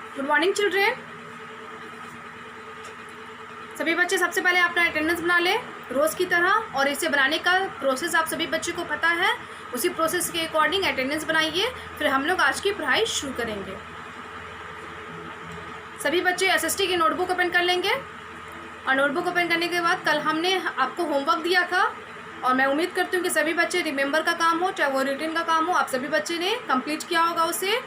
Good morning children. सभी बच्चे सबसे पहले अपना अटेंडेंस बना लें रोज़ की तरह, और इसे बनाने का प्रोसेस आप सभी बच्चों को पता है। उसी प्रोसेस के अकॉर्डिंग अटेंडेंस बनाइए, फिर हम लोग आज की पढ़ाई शुरू करेंगे। सभी बच्चे एसएसटी की नोटबुक ओपन कर लेंगे, और नोटबुक ओपन करने के बाद कल हमने आपको होमवर्क दिया था, और मैं उम्मीद करती हूँ कि सभी बच्चे रिमेंबर का काम हो चाहे वो रिटन का काम हो, आप सभी बच्चे ने कंप्लीट किया होगा उसे।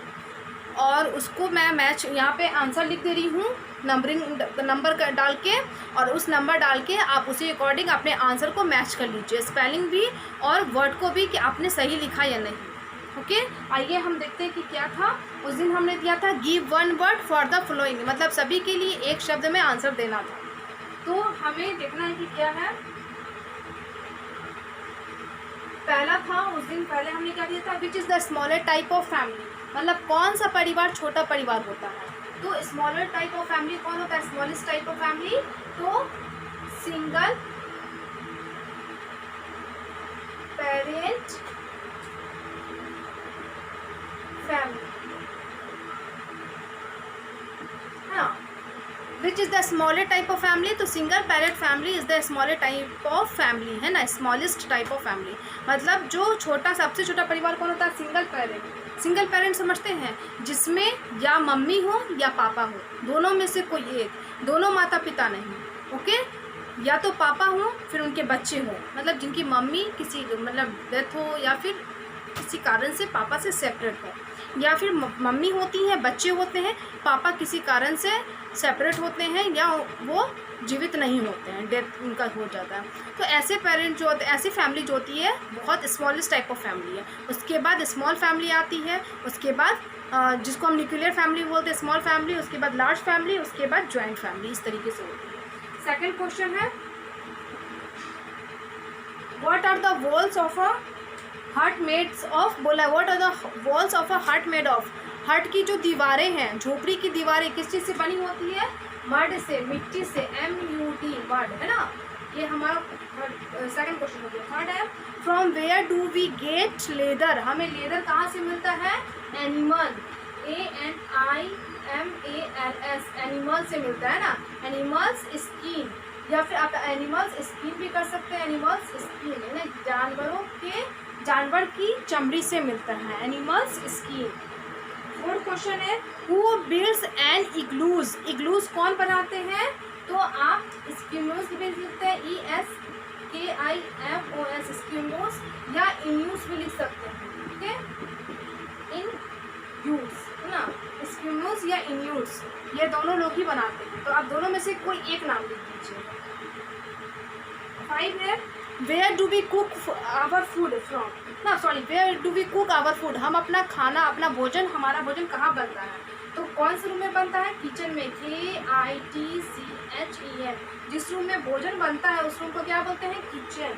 और उसको मैं मैच यहाँ पे आंसर लिख दे रही हूँ नंबर डाल के, और उस नंबर डाल के आप उसी अकॉर्डिंग अपने आंसर को मैच कर लीजिए, स्पेलिंग भी और वर्ड को भी कि आपने सही लिखा या नहीं। ओके, आइए हम देखते हैं कि क्या था। उस दिन हमने दिया था give one word for the following, मतलब सभी के लिए एक शब्द में आंसर देना था। तो हमें देखना है कि क्या है। पहला था, उस दिन पहले हमने क्या दिया था, विच is the smaller type of family, मतलब कौन सा परिवार छोटा परिवार होता है। तो स्मॉलर टाइप ऑफ फैमिली कौन होता है, स्मॉलेस्ट टाइप ऑफ फैमिली, तो सिंगल पेरेंट फैमिली है ना। Which is the smaller type of family, तो single parent family is the smaller type of family है ना, स्मॉलेस्ट टाइप ऑफ फैमिली। मतलब जो छोटा सबसे छोटा परिवार कौन होता है, सिंगल पेरेंट। सिंगल पेरेंट समझते हैं जिसमें या मम्मी हो या पापा हो, दोनों में से कोई एक, दोनों माता पिता नहीं। ओके, या तो पापा हो फिर उनके बच्चे हो, मतलब जिनकी मम्मी किसी मतलब डेथ हो, या फिर किसी कारण से पापा से सेपरेट हो, या फिर मम्मी होती हैं बच्चे होते हैं, पापा किसी कारण से सेपरेट होते हैं या वो जीवित नहीं होते हैं, डेथ उनका हो जाता है। तो ऐसे पेरेंट जो होते, ऐसी फैमिली जो होती है बहुत स्मॉलेस्ट टाइप ऑफ फैमिली है। उसके बाद स्मॉल फैमिली आती है, उसके बाद जिसको हम न्यूक्लियर फैमिली बोलते हैं, स्मॉल फैमिली, उसके बाद लार्ज फैमिली, उसके बाद ज्वाइंट फैमिली, इस तरीके से होती है। सेकेंड क्वेश्चन है, what are the walls of a hut made of, बोला what are the walls of a hut made of. हट की जो दीवारें हैं, झोपड़ी की दीवारें किस चीज़ से बनी होती है, मड से, मिट्टी से, MUD मड है ना। ये हमारा सेकंड क्वेश्चन हो गया। थर्ड है, from where do we get leather, हमें लेदर कहाँ से मिलता है, एनिमल, ANIMALS, एनिमल से मिलता है ना, एनिमल्स स्किन, या फिर आप एनिमल्स स्किन भी कर सकते हैं, एनिमल्स स्किन है ना, जानवर की चमड़ी से मिलता है, एनिमल्स स्किन। फोर्थ क्वेश्चन है, who builds an igloos, igloos कौन बनाते हैं, तो आप स्किमोस भी लिख सकते हैं, ESKIMOS स्किमोस, या इन्यूज भी लिख सकते हैं, ठीक है, इन यूज है ना, स्किमोस या इन्यूज, ये दोनों लोग ही बनाते हैं। तो आप दोनों में से कोई एक नाम लिख दीजिए। 5 है, where do we cook our food from, ना sorry, where do we cook our food, हम अपना खाना, अपना भोजन, हमारा भोजन कहाँ बनता है, तो कौन से रूम में बनता है, किचन में, KITCHEN, जिस रूम में भोजन बनता है उस रूम को क्या बोलते हैं, किचन।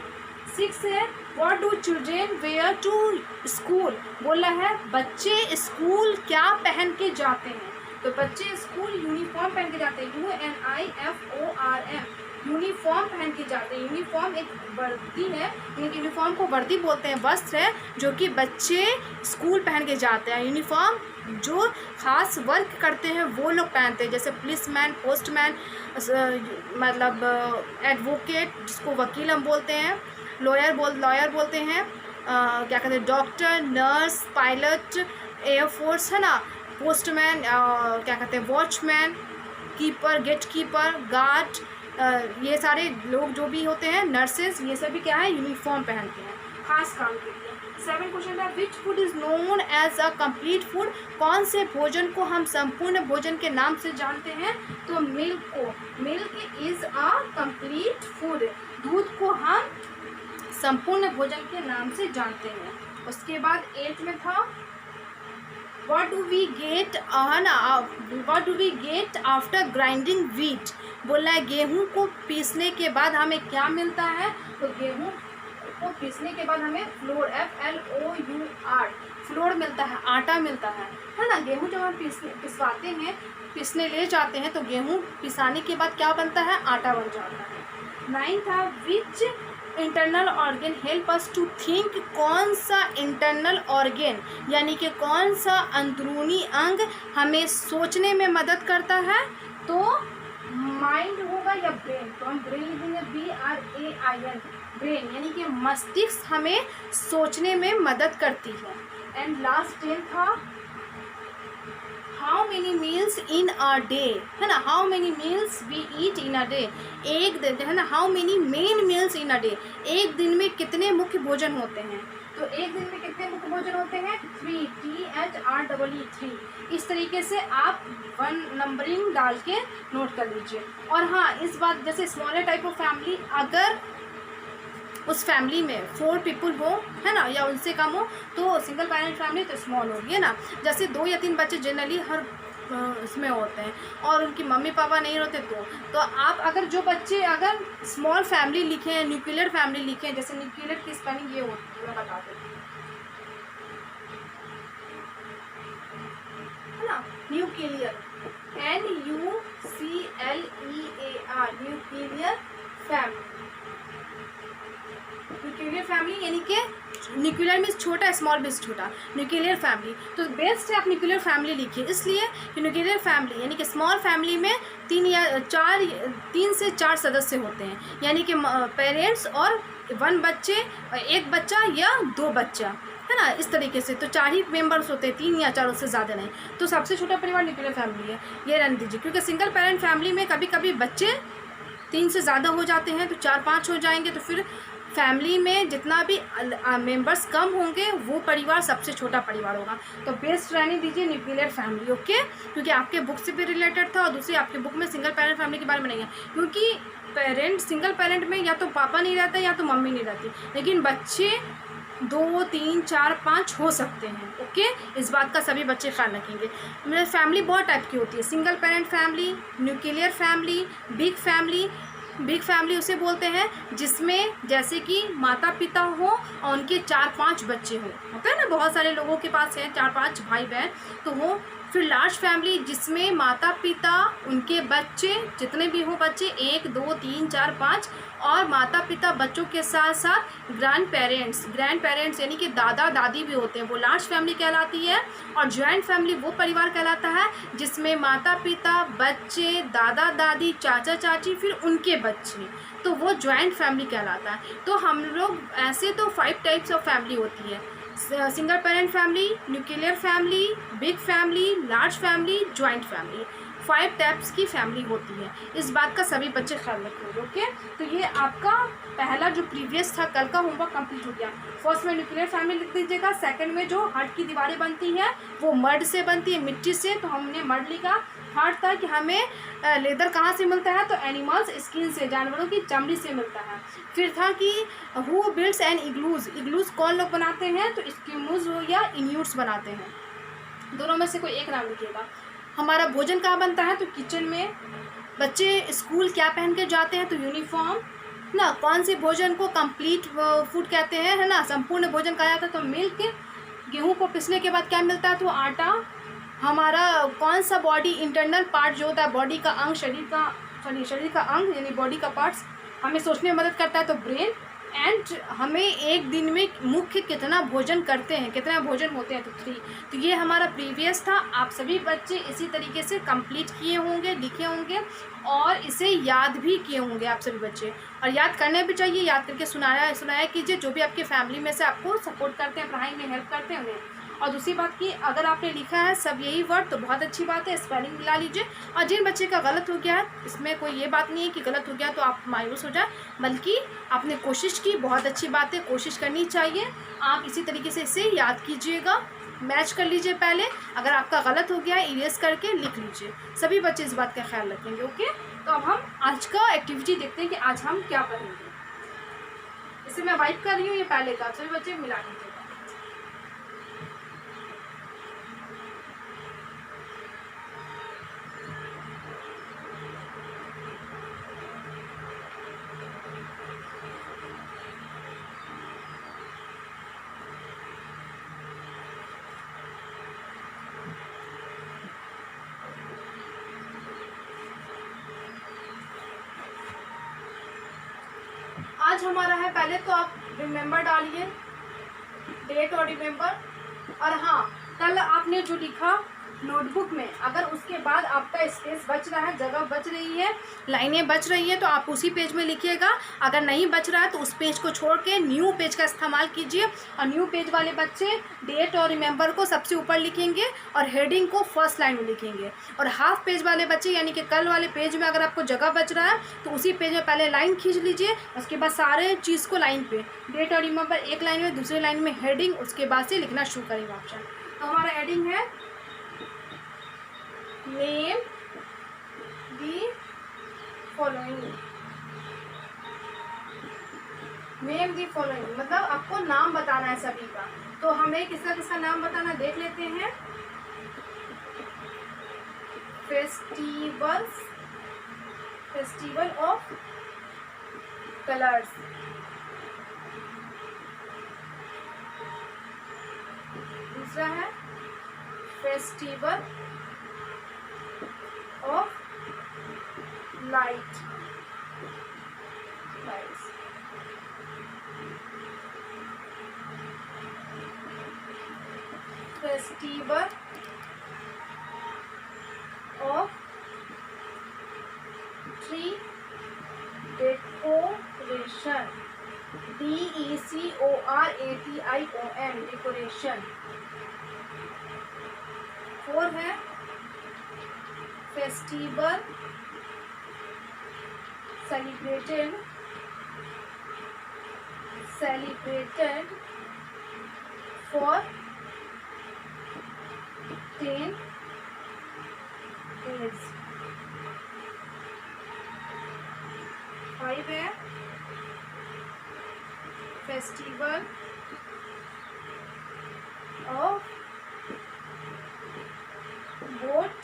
6 है, what do children wear to school, बोला है बच्चे स्कूल क्या पहन के जाते हैं, तो बच्चे स्कूल यूनिफॉर्म पहन के जाते हैं, UNIFORM, यूनिफॉर्म पहन के जाते हैं। यूनिफॉर्म एक वर्दी है, यूनिफॉर्म को वर्दी बोलते हैं, वस्त्र है जो कि बच्चे स्कूल पहन के जाते हैं। यूनिफॉर्म जो खास वर्क करते हैं वो लोग पहनते हैं, जैसे पुलिसमैन, पोस्टमैन, मतलब एडवोकेट जिसको वकील हम बोलते हैं, लॉयर बोलते हैं, क्या कहते हैं, डॉक्टर, नर्स, पायलट, एयरफोर्स है ना, पोस्टमैन, क्या कहते हैं, watchman, keeper, gate keeper, guard, ये सारे लोग जो भी होते हैं, नर्सेज, ये सभी क्या है, यूनिफॉर्म पहनते हैं खास काम के लिए। 7 क्वेश्चन है, which food is known as a complete food, कौन से भोजन को हम संपूर्ण भोजन के नाम से जानते हैं, तो मिल्क को, milk is a complete food, दूध को हम संपूर्ण भोजन के नाम से जानते हैं। उसके बाद 8 में था, What do we get after grinding wheat, बोला है गेहूँ को पीसने के बाद हमें क्या मिलता है, तो गेहूँ को पीसने के बाद हमें फ्लोर, FLOUR, फ्लोर मिलता है, आटा मिलता है ना। गेहूँ जब हम पिसवाते हैं, पीसने ले जाते हैं, तो गेहूँ पिसाने के बाद क्या बनता है, आटा बन जाता है। 9 था, which internal organ help us to think, कौन सा इंटरनल ऑर्गन यानी कि कौन सा अंदरूनी अंग हमें सोचने में मदद करता है, तो माइंड होगा या ब्रेन, तो हम ब्रेन लिखेंगे BRAIN, ब्रेन यानी कि मस्तिष्क हमें सोचने में मदद करती है। एंड लास्ट 10 था how many meals in a day, है ना, how many meals we eat in a day, एक दिन, है ना, how many main meals in a day, एक दिन में कितने मुख्य भोजन होते हैं, तो एक दिन में कितने मुख्य भोजन होते हैं 3, THREE 3। इस तरीके से आप 1 नंबरिंग डाल के नोट कर लीजिए। और हाँ, इस बात जैसे स्मॉलर टाइप ऑफ फैमिली, अगर उस फैमिली में 4 पीपल हो, है ना, या उनसे कम हो, तो सिंगल पेरेंट फैमिली तो स्मॉल होगी, है ना। जैसे 2 या 3 बच्चे जनरली हर इसमें होते हैं और उनकी मम्मी पापा नहीं होते, तो आप अगर जो बच्चे अगर स्मॉल फैमिली लिखे हैं, न्यूक्लियर फैमिली लिखे हैं, जैसे न्यूक्लियर की स्पेलिंग ये होती है, मैं बता देती हूँ, है ना, nuclear NUCLEAR, nuclear family, nuclear family यानी कि न्यूक्लियर मीन्स छोटा, स्मॉल मीन्स छोटा, न्यूक्लियर फैमिली, तो बेस्ट है आप न्यूक्लियर फैमिली लिखिए, इसलिए कि न्यूक्लियर फैमिली यानी कि स्मॉल फैमिली में 3 से 4 सदस्य होते हैं, यानी कि पेरेंट्स और 1 बच्चे, 1 बच्चा या 2 बच्चा, है ना, इस तरीके से, तो 4 ही मेंबर्स होते हैं, 3 या 4, उससे ज़्यादा नहीं। तो सबसे छोटा परिवार न्यूक्लियर फैमिली है, ये रहने दीजिए, क्योंकि सिंगल पेरेंट फैमिली में कभी कभी बच्चे 3 से ज़्यादा हो जाते हैं, तो 4-5 हो जाएंगे, तो फिर फैमिली में जितना भी मेंबर्स कम होंगे वो परिवार सबसे छोटा परिवार होगा। तो बेस्ट रहने दीजिए न्यूक्लियर फैमिली, ओके, क्योंकि आपके बुक से भी रिलेटेड था और दूसरी आपके बुक में सिंगल पेरेंट फैमिली के बारे में नहीं है, क्योंकि पेरेंट सिंगल पेरेंट में या तो पापा नहीं रहता या तो मम्मी नहीं रहती, लेकिन बच्चे 2, 3, 4, 5 हो सकते हैं, ओके, इस बात का सभी बच्चे ख्याल रखेंगे। मेरे फैमिली बहुत टाइप की होती है, single parent family, nuclear family, big family. Big family उसे बोलते हैं जिसमें जैसे कि माता पिता हो और उनके 4-5 बच्चे हों, होता है ना, बहुत सारे लोगों के पास है 4-5 भाई बहन तो हो। फिर लार्ज फैमिली जिसमें माता पिता, उनके बच्चे जितने भी हों बच्चे 1, 2, 3, 4, 5 और माता पिता बच्चों के साथ साथ ग्रैंड पेरेंट्स यानी कि दादा दादी भी होते हैं, वो लार्ज फैमिली कहलाती है। और जॉइंट फैमिली वो परिवार कहलाता है जिसमें माता पिता, बच्चे, दादा दादी, चाचा चाची, फिर उनके बच्चे, तो वो जॉइंट फैमिली कहलाता है। तो हम लोग ऐसे तो 5 टाइप्स ऑफ फैमिली होती है, single parent family, nuclear family, big family, large family, joint family, 5 types की फैमिली होती है। इस बात का सभी बच्चे ख्याल रखेंगे, ओके। तो ये आपका पहला जो प्रीवियस था कल का होमवर्क कंप्लीट हो गया। फर्स्ट में न्यूक्लियर फैमिली लिख दीजिएगा, सेकंड में जो हट की दीवारें बनती हैं वो मड से बनती है, मिट्टी से, तो हमने मड लिखा। थर्ड था कि हमें लेदर कहाँ से मिलता है, तो एनिमल्स स्किन से, जानवरों की चमड़ी से मिलता है। फिर था कि हु बिल्ड्स एन इग्लूज कौन लोग बनाते हैं, तो एस्किमोज या इन्यूट्स बनाते हैं, दोनों में से कोई एक नाम लिखिएगा। हमारा भोजन कहाँ बनता है, तो किचन में। बच्चे स्कूल क्या पहन के जाते हैं, तो यूनिफॉर्म ना। कौन से भोजन को कंप्लीट फूड कहते हैं, है ना, संपूर्ण भोजन कहा जाता है, तो मिल्क। गेहूँ को पिसने के बाद क्या मिलता है, तो आटा। हमारा कौन सा बॉडी इंटरनल पार्ट जो होता है, बॉडी का अंग, शरीर का अंग यानी बॉडी का पार्ट्स हमें सोचने में मदद करता है, तो ब्रेन। एंड हमें एक दिन में मुख्य कितना भोजन करते हैं, कितना भोजन होते हैं, तो 3। तो ये हमारा प्रीवियस था। आप सभी बच्चे इसी तरीके से कंप्लीट किए होंगे, लिखे होंगे और इसे याद भी किए होंगे आप सभी बच्चे, और याद करने भी चाहिए। याद करके सुनाया कीजिए, जो भी आपके फैमिली में से आपको सपोर्ट करते हैं, पढ़ाई में हेल्प करते हैं उन्हें। और दूसरी बात कि अगर आपने लिखा है सब यही वर्ड तो बहुत अच्छी बात है, स्पेलिंग मिला लीजिए। और जिन बच्चे का गलत हो गया है, इसमें कोई ये बात नहीं है कि गलत हो गया तो आप मायूस हो जाए, बल्कि आपने कोशिश की, बहुत अच्छी बात है, कोशिश करनी चाहिए। आप इसी तरीके से इसे याद कीजिएगा, मैच कर लीजिए पहले। अगर आपका गलत हो गया है इरेज करके लिख लीजिए। सभी बच्चे इस बात का ख्याल रखेंगे, ओके। तो अब हम आज का एक्टिविटी देखते हैं कि आज हम क्या करेंगे। इसे मैं वाइप कर रही हूँ, ये पहले का, सभी बच्चे मिला लीजिए। आज हमारा है, पहले तो आप रिमेंबर डालिए, डेट और रिमेंबर। और हाँ, कल आपने जो लिखा नोटबुक में, अगर उसके बाद आपका स्पेस बच रहा है, जगह बच रही है, लाइनें बच रही है, तो आप उसी पेज में लिखिएगा। अगर नहीं बच रहा है तो उस पेज को छोड़ के न्यू पेज का इस्तेमाल कीजिए। और न्यू पेज वाले बच्चे डेट और रिमेंबर को सबसे ऊपर लिखेंगे और हेडिंग को फर्स्ट लाइन में लिखेंगे। और हाफ पेज वाले बच्चे, यानी कि कल वाले पेज में अगर आपको जगह बच रहा है तो उसी पेज में पहले लाइन खींच लीजिए, उसके बाद सारे चीज़ को लाइन पे, डेट और रिमेंबर एक लाइन में, दूसरी लाइन में हेडिंग, उसके बाद से लिखना शुरू करेंगे ऑप्शन। तो हमारा हेडिंग है name the following. Name the following मतलब आपको नाम बताना है सभी का। तो हमें किसका नाम बताना देख लेते हैं। फेस्टिवल ऑफ कलर्स, दूसरा है festival of lights, festival of tree decoration, DECORATION, decoration. 4 है फेस्टिवल सेलिब्रेटेड फॉर 10 days। 5 है festival of boat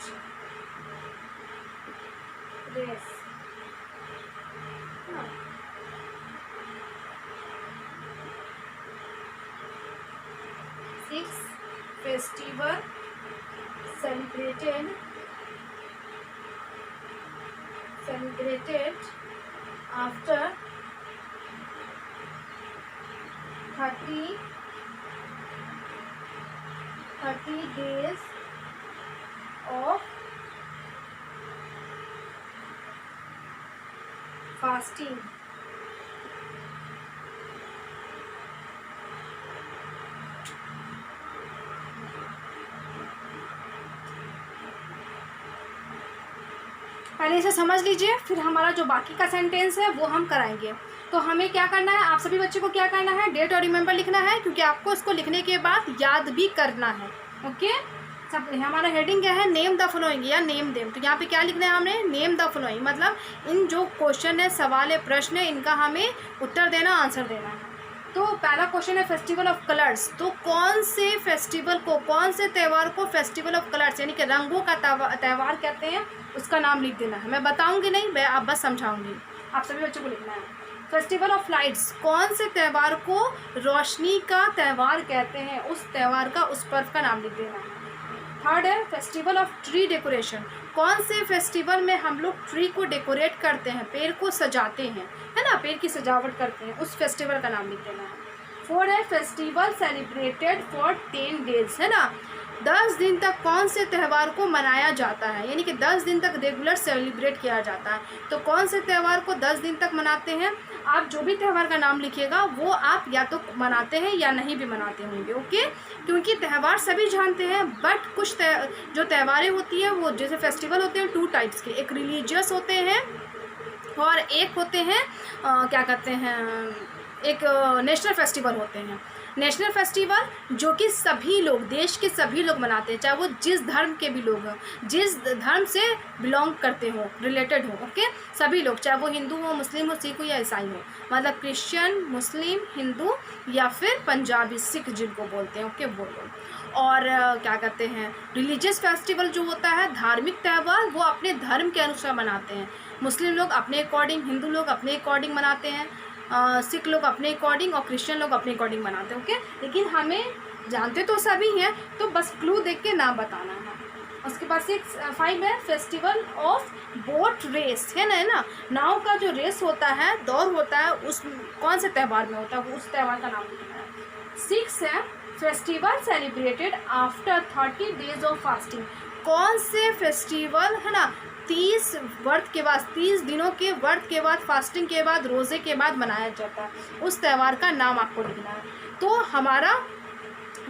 race. 6 festival celebrated after 30 days of fasting। पहले इसे समझ लीजिए, फिर हमारा जो बाकी का सेंटेंस है वो हम कराएंगे। तो हमें क्या करना है, आप सभी बच्चों को क्या करना है, डेट और रिमेंबर लिखना है, क्योंकि आपको इसको लिखने के बाद याद भी करना है। ओके, सब हमारा हेडिंग क्या है, नेम द फॉलोइंग या नेम देम। तो यहाँ पे क्या लिखना है हमने, नेम द फॉलोइंग, मतलब इन जो क्वेश्चन है, सवाल है, प्रश्न है, इनका हमें उत्तर देना, आंसर देना है। तो पहला क्वेश्चन है फेस्टिवल ऑफ कलर्स। तो कौन से फेस्टिवल को, कौन से त्यौहार को फेस्टिवल ऑफ कलर्स यानी कि रंगों का त्यौहार कहते हैं, उसका नाम लिख देना है। मैं बताऊंगी नहीं, मैं आप बस समझाऊंगी, आप सभी बच्चों को लिखना है। फेस्टिवल ऑफ लाइट्स, कौन से त्यौहार को रोशनी का त्यौहार कहते हैं, उस त्यौहार का, उस पर्व का नाम लिख देना है। 3rd है फेस्टिवल ऑफ ट्री डेकोरेशन, कौन से फेस्टिवल में हम लोग ट्री को डेकोरेट करते हैं, पेड़ को सजाते हैं, है ना, पेड़ की सजावट करते हैं, उस फेस्टिवल का नाम लिख देना है। 4 है फेस्टिवल सेलिब्रेटेड फॉर 10 days, है ना, 10 दिन तक कौन से त्यौहार को मनाया जाता है, यानी कि 10 दिन तक रेगुलर सेलिब्रेट किया जाता है। तो कौन से त्यौहार को 10 दिन तक मनाते हैं, आप जो भी त्यौहार का नाम लिखिएगा वो आप या तो मनाते हैं या नहीं भी मनाते होंगे। ओके, क्योंकि त्यौहार सभी जानते हैं, बट कुछ जो त्यौहारें होती हैं वो जैसे फेस्टिवल होते हैं 2 टाइप्स के, एक रिलीजियस होते हैं और एक होते हैं क्या कहते हैं, एक नेशनल फेस्टिवल होते हैं। नेशनल फेस्टिवल जो कि सभी लोग, देश के सभी लोग मनाते हैं, चाहे वो जिस धर्म के भी लोग हों, जिस धर्म से बिलोंग करते हो, रिलेटेड हो। ओके, सभी लोग, चाहे वो हिंदू हो, मुस्लिम हो, सिख हो या ईसाई हो, मतलब क्रिश्चियन, मुस्लिम, हिंदू या फिर पंजाबी, सिख जिनको बोलते हैं। ओके, वो लोग। और क्या कहते हैं, रिलीजियस फेस्टिवल जो होता है, धार्मिक त्यौहार, वो अपने धर्म के अनुसार मनाते हैं। मुस्लिम लोग अपने अकॉर्डिंग, हिंदू लोग अपने अकॉर्डिंग मनाते हैं, सिख लोग अपने अकॉर्डिंग और क्रिश्चियन लोग अपने अकॉर्डिंग मनाते हैं। ओके, लेकिन हमें जानते तो सभी हैं, तो बस क्लू देख के नाम बताना है। उसके बाद 5 है फेस्टिवल ऑफ बोट रेस, है ना, नाव का जो रेस होता है, दौड़ होता है, उस कौन से त्यौहार में होता है, उस त्यौहार का नाम लिखना है। 6 है festival celebrated after 30 days of fasting, कौन से फेस्टिवल, है ना, 30 व्रत के बाद, 30 दिनों के व्रत के बाद, फास्टिंग के बाद, रोज़े के बाद मनाया जाता है, उस त्यौहार का नाम आपको लिखना है। तो हमारा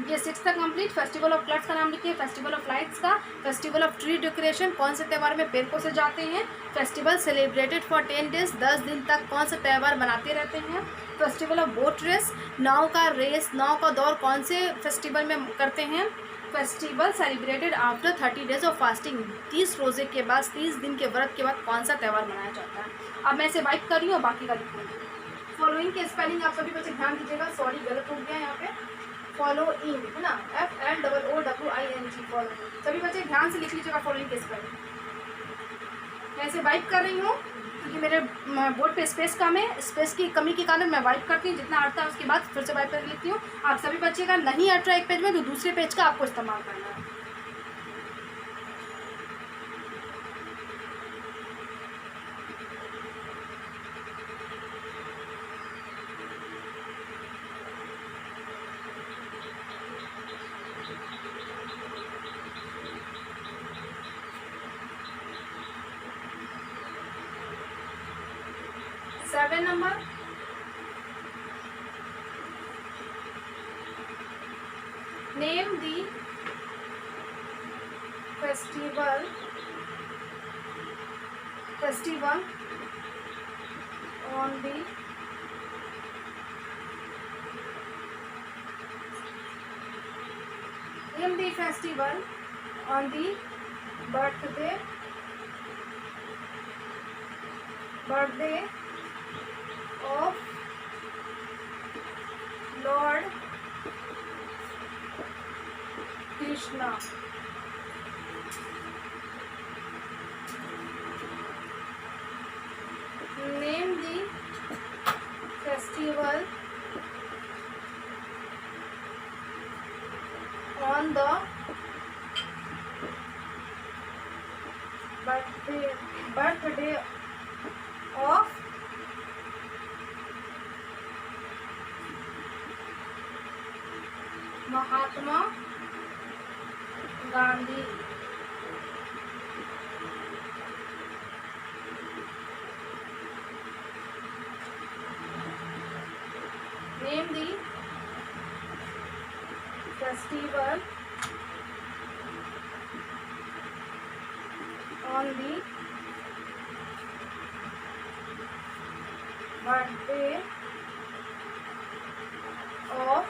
ये 6 तक कंप्लीट। फेस्टिवल ऑफ कलर्स का नाम लिखिए, फेस्टिवल ऑफ लाइट्स का, फेस्टिवल ऑफ ट्री डेकोरेशन, कौन से त्यौहार में पेड़ को सजाते हैं, फेस्टिवल सेलिब्रेटेड फॉर 10 डेज, 10 दिन तक कौन सा त्यौहार मनाते रहते हैं, फेस्टिवल ऑफ बोट रेस, नाव का रेस, नाव का दौर कौन से फेस्टिवल में करते हैं, festival celebrated after 30 days of fasting, 30 रोज़े के बाद, 30 दिन के व्रत के बाद कौन सा त्यौहार मनाया जाता है। अब मैं इसे वाइप कर रही हूँ और बाकी का लिखूँगी। फॉलोइंग के स्पेलिंग आप सभी बच्चे ध्यान दीजिएगा, सॉरी गलत हो गया यहाँ पे, फॉलो इन, है ना, FLOOWING, फॉलो, सभी बच्चे ध्यान से लिख लीजिएगा फॉलोइंग के स्पेलिंग। मैं इसे वाइप कर रही हूँ क्योंकि मेरे बोर्ड पे स्पेस कम है, स्पेस की कमी के कारण मैं वाइप करती हूँ, जितना अटता है उसके बाद फिर से वाइप कर लेती हूँ। आप सभी बच्चे का नहीं अट रहा एक पेज में तो दूसरे पेज का आपको इस्तेमाल करना है। Seven number, name the festival on the name the festival on the birthday of Lord Krishna. Name the festival on the birthday of Mahatma Gandhi. Name the festival on the birthday of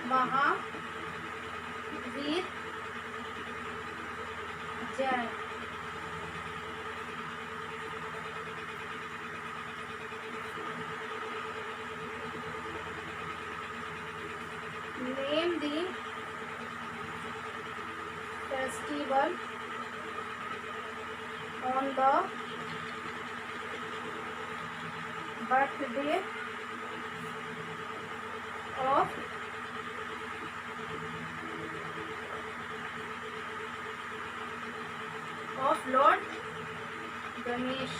Mahavir Jain. Name the festival on the birthday of Lord Ganesh.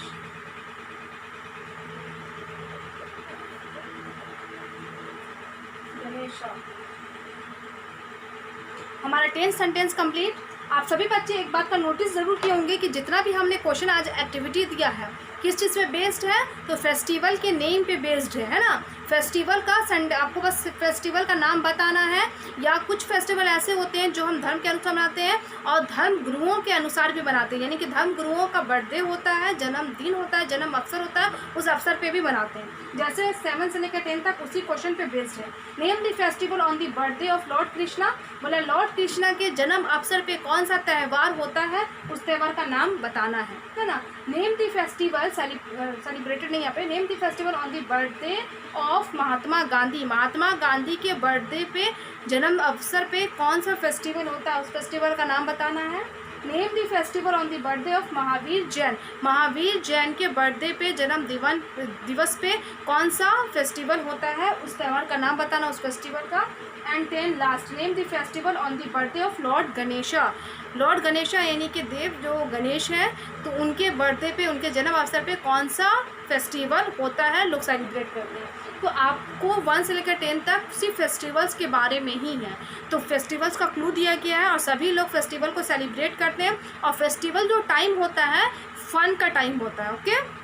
हमारा 10 sentence complete. आप सभी बच्चे एक बात का notice ज़रूर किए होंगे कि जितना भी हमने क्वेश्चन आज एक्टिविटी दिया है किस चीज़ पे बेस्ड है, तो फेस्टिवल के नेम पे बेस्ड है ना। फेस्टिवल का आपको बस फेस्टिवल का नाम बताना है, या कुछ फेस्टिवल ऐसे होते हैं जो हम धर्म के अनुसार मनाते हैं और धर्म गुरुओं के अनुसार भी मनाते हैं, यानी कि धर्म गुरुओं का बर्थडे होता है, जन्मदिन होता है, जन्म अवसर होता है, उस अवसर पे भी मनाते हैं। जैसे 7 से लेकर 10 तक उसी क्वेश्चन पे बेस्ड है। Name the festival on the birthday of Lord Krishna, बोला लॉर्ड कृष्णा के जन्म अवसर पे कौन सा त्यौहार होता है, उस त्यौहार का नाम बताना है ना। नेम द फेस्टिवल सेलिब्रेटेड नहीं, यहाँ पे name the festival on the birthday of Mahatma Gandhi, Mahatma Gandhi के बर्थडे पे जन्म अवसर पे कौन सा फेस्टिवल होता है, उस फेस्टिवल का नाम बताना है। Name the festival on the birthday of Mahavir Jain. Mahavir Jain के बर्थडे पे, जन्म दिवस पे कौन सा फेस्टिवल होता है, उस त्यौहार का नाम बताना, उस फेस्टिवल का। And 10 last, name the festival on the birthday of Lord Ganesha. Lord Ganesha यानी कि देव जो गणेश हैं, तो उनके बर्थडे पे, उनके जन्म अवसर पे कौन सा फेस्टिवल होता है, लोग सेलिब्रेट करते हैं। तो आपको 1 से लेकर 10 तक सिर्फ फेस्टिवल्स के बारे में ही है, तो फेस्टिवल्स का क्लू दिया गया है और सभी लोग फेस्टिवल को सेलिब्रेट करते हैं। और फेस्टिवल जो टाइम होता है फन का टाइम होता है, ओके,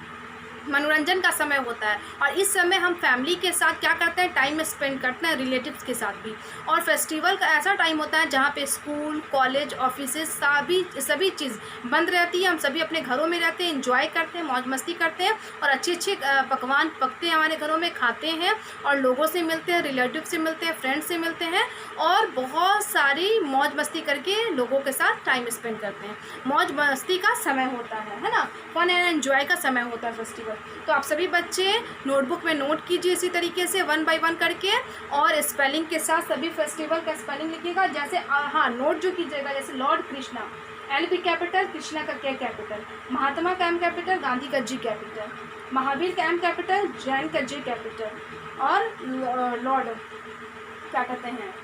मनोरंजन का समय होता है। और इस समय हम फैमिली के साथ क्या करते हैं, टाइम स्पेंड करते हैं, रिलेटिव्स के साथ भी। और फेस्टिवल का ऐसा टाइम होता है जहाँ पे स्कूल, कॉलेज, ऑफिसेज सभी चीज़ बंद रहती है। हम सभी अपने घरों में रहते हैं, एंजॉय करते हैं, मौज मस्ती करते हैं और अच्छे अच्छे पकवान पकते हैं हमारे घरों में, खाते हैं और लोगों से मिलते हैं, रिलेटिव से मिलते हैं, फ्रेंड्स से मिलते हैं और बहुत सारी मौज मस्ती करके लोगों के साथ टाइम स्पेंड करते हैं। मौज मस्ती का समय होता है ना, फन एंड एंजॉय का समय होता है फेस्टिवल। तो आप सभी बच्चे नोटबुक में नोट कीजिए इसी तरीके से 1 बाय 1 करके, और स्पेलिंग के साथ सभी फेस्टिवल का स्पेलिंग लिखिएगा। जैसे हाँ, नोट जो कीजिएगा, जैसे लॉर्ड कृष्णा, एल भी कैपिटल, कृष्णा का क्या कैपिटल, महात्मा का एम कैपिटल, गांधी का जी कैपिटल, महावीर का एम कैपिटल, जैन का जे कैपिटल, और लॉर्ड क्या कहते हैं,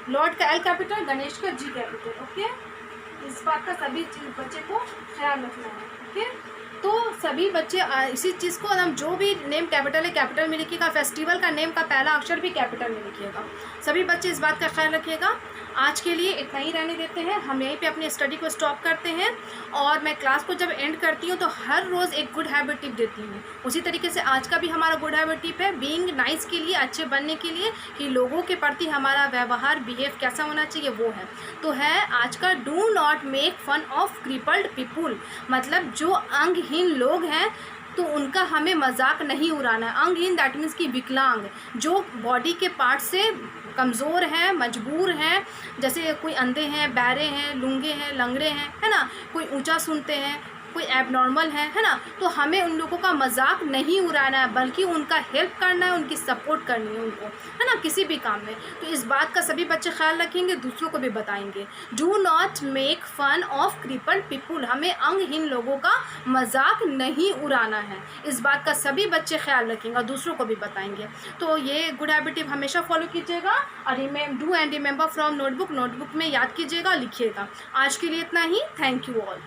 लॉर्ड का एल कैपिटल, गणेश का जी कैपिटल, ओके। इस बात का सभी बच्चे को ख्याल रखना है, ओके। तो सभी बच्चे इसी चीज़ को, हम जो भी नेम कैपिटल है कैपिटल में लिखिएगा, फेस्टिवल का नेम का पहला अक्षर भी कैपिटल में लिखिएगा। सभी बच्चे इस बात का ख्याल रखिएगा। आज के लिए इतना ही रहने देते हैं, हम यहीं पे अपनी स्टडी को स्टॉप करते हैं। और मैं क्लास को जब एंड करती हूँ तो हर रोज़ एक गुड हैबिट टिप देती हूँ। उसी तरीके से आज का भी हमारा गुड हैबिट टिप है बीइंग नाइस के लिए, अच्छे बनने के लिए, कि लोगों के प्रति हमारा व्यवहार, बिहेव कैसा होना चाहिए, वो है। तो है आज का, do not make fun of crippled people, मतलब जो अंगहीन लोग हैं तो उनका हमें मजाक नहीं उड़ाना है। अंगहीन दैट मीन्स कि विकलांग, जो बॉडी के पार्ट से कमज़ोर हैं, मजबूर हैं, जैसे कोई अंधे हैं, बहरे हैं, लूंगे हैं, लंगड़े हैं, है ना, कोई ऊंचा सुनते हैं, कोई एबनॉर्मल है ना, तो हमें उन लोगों का मजाक नहीं उड़ाना है, बल्कि उनका हेल्प करना है, उनकी सपोर्ट करनी है उनको, है ना, किसी भी काम में। तो इस बात का सभी बच्चे ख्याल रखेंगे, दूसरों को भी बताएंगे। Do not make fun of crippled people, हमें अंगहीन लोगों का मजाक नहीं उड़ाना है। इस बात का सभी बच्चे ख्याल रखेंगे और दूसरों को भी बताएंगे। तो ये गुड हैबिट हमेशा फॉलो कीजिएगा और do and remember from notebook, notebook में याद कीजिएगा, लिखिएगा। आज के लिए इतना ही, थैंक यू ऑल।